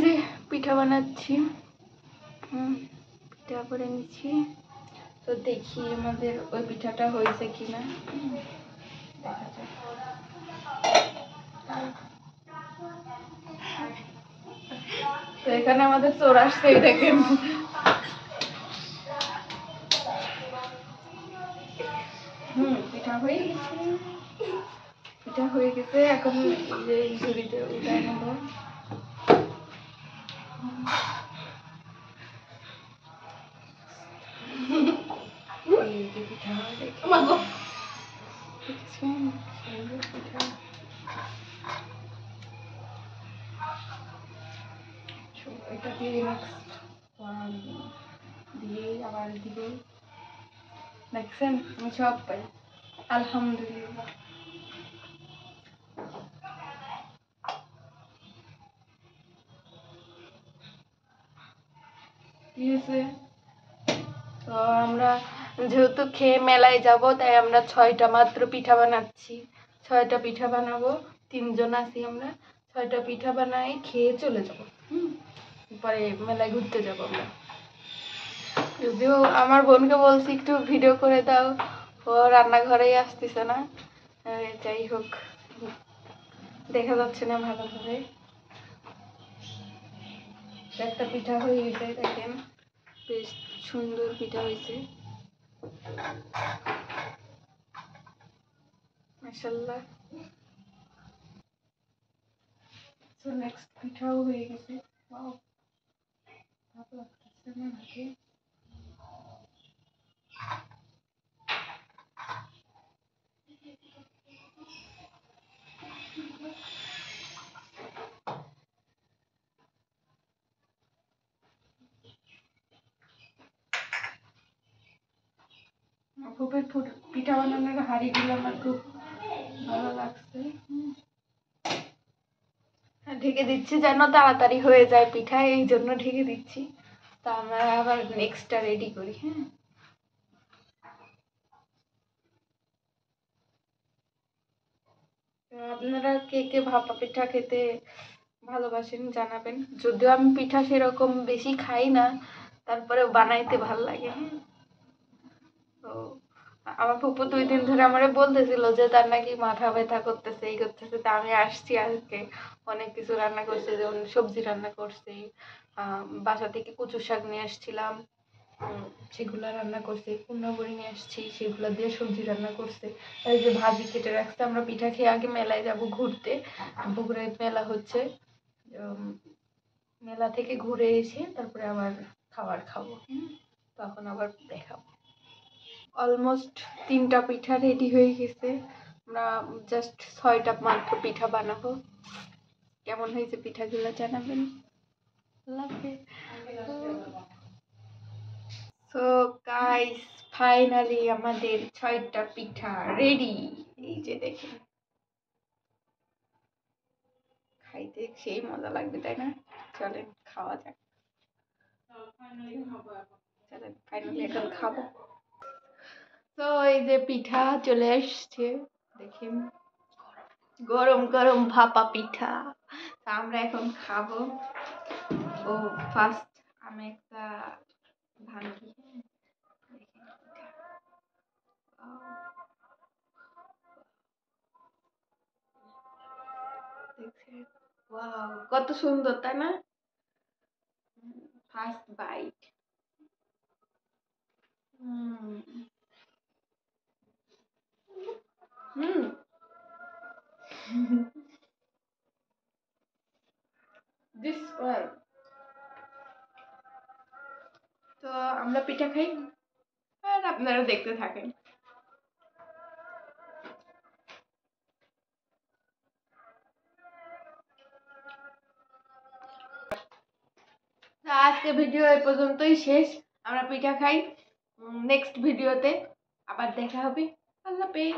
যে পিঠা বানাচ্ছি, পিঠা করে নিচ্ছি। তো দেখি আমাদের ওই পিঠাটা হয়েছে কিনা, দেখা যাক। তো এখানে আমাদের চোর আসছে, দেখেন। পিঠা হয়ে গেছে, পিঠা হয়ে গেছে। এখন যে ঝুড়িতে উঠায় নেব। পিঠা দেখছেন, পিঠা এটা দিয়ে দিয়ে আবার দিব। দেখছেন আমি সব পাই, আলহামদুলিল্লাহ। কি হয়েছে? তো আমরা যেহেতু খেয়ে মেলায় যাব, তাই আমরা 6টা মাত্র পিঠা বানাচ্ছি। 6টা পিঠা বানাবো, 3 জন আছি আমরা। 6টা পিঠা বানাই খেয়ে চলে যাব। পরে মেলায় ঘুরতে যাব আমরা। যদিও আমার বোনকে বলছি একটু ভিডিও করে দাও, ও রান্নাঘরেই আসতেছে না। যাই হোক, দেখা যাচ্ছে না ভালোভাবে। একটা পিঠা হয়ে গেছে, দেখেন বেশ সুন্দর পিঠা হয়েছে, মাশাআল্লাহ। তো নেক্সট পিঠাও হয়ে গেছে। ওয়াও, ভালো লাগতেছে না নাকি? ফুপের পিঠা বানানোর হাঁড়িগুলো আমার খুব ভালো লাগছে। ঢেকে দিচ্ছি যেন তাড়াতাড়ি হয়ে যায় পিঠা, এই জন্য ঢেকে দিচ্ছি। তা আমরা আবার নেক্সটটা রেডি করি। হ্যাঁ, আপনারা কে কে ভাপা পিঠা খেতে ভালোবাসেন জানাবেন। যদিও আমি পিঠা সেরকম বেশি খাই না, তারপরেও বানাইতে ভাল লাগে। হ্যাঁ, তো আমার ফুপু 2 দিন ধরে আমারে বলতেছিল যে তার নাকি মাথা ব্যথা করতেছে, এই করতেছে। তা আমি আসছি আজকে, অনেক কিছু রান্না করছে, যেমন সবজি রান্না করছে, বাসা থেকে কচু শাক নিয়ে আসছিলাম, সেগুলো রান্না করছে। কুমড়া বড়ি নিয়ে আসছি, সেগুলো দিয়ে সবজি রান্না করছে। এই যে ভাজি কেটে রাখছে। আমরা পিঠা খেয়ে আগে মেলায় যাব ঘুরতে, বগুড়ায় মেলা হচ্ছে। মেলা থেকে ঘুরে এসে তারপরে আবার খাবার খাবো, তখন আবার দেখাবো। অলমোস্ট 3টা পিঠা রেডি হয়ে গেছে। আমরা জাস্ট 6টা মাত্র পিঠা বানাবো। কেমন হয়েছে পিঠাগুলো জানাবেন। সো গাইস, ফাইনালি আমাদের 6টা পিঠা রেডি। এই যে দেখেন, খাইতে সেই মজা লাগবে, তাই না? চলেন খাওয়া যাক। চলেন ফাইনালি এখন খাবো। তো এই যে পিঠা চলে আসছে, দেখেন গরম গরম ভাপা পিঠা। তা আমরা এখন খাবো। ও ফার্স্ট আমি একটা ভাঙ্গি। দেখছেন, ওয়াও কত সুন্দর, তাই না? First bite. Hmm hmm this one. তো আমরা পিঠা খাই আর আপনারা দেখতে থাকেন। আজকে ভিডিও এই পর্যন্তই শেষ। আমরা পিঠা খাই, নেক্সট ভিডিওতে আবার দেখা হবে। আল্লাহ হাফেজ।